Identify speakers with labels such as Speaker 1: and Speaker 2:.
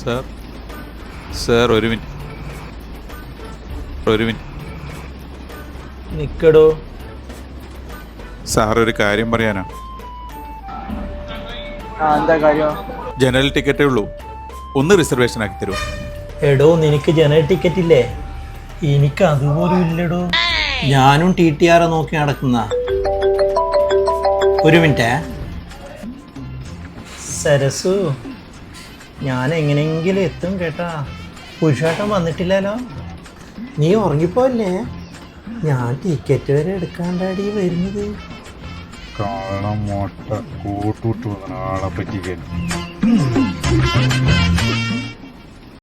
Speaker 1: Sir sir ഒരു minute
Speaker 2: നിക്കടോ.
Speaker 1: Sir ഒരു കാര്യം പറയാനാ.
Speaker 3: എന്താ കാര്യം?
Speaker 1: ജനറൽ ടിക്കറ്റേ ഉള്ളൂ, ഒന്ന് റിസർവേഷൻ ആക്കി തരുമോ?
Speaker 2: എടോ നിനക്ക് ജനറൽ ടിക്കറ്റ് ഇല്ലേ? എനിക്ക് അതുപോലും ഇല്ലടോ. ഞാനും TTR നോക്കി നടക്കുന്ന. ഒരു മിനിറ്റ്. സരസു, ഞാൻ എങ്ങനെയെങ്കിലും എത്തും കേട്ടാ. പുരുഷാട്ടം വന്നിട്ടില്ലല്ലോ. നീ ഉറങ്ങിപ്പോല്ലേ? ഞാൻ ടിക്കറ്റ് വരെ എടുക്കാണ്ടാടി വരുന്നത്.
Speaker 4: കാണാൻ മോട്ട കൂട്ടുവിട്ട് ആളെ പറ്റിക്കാൻ.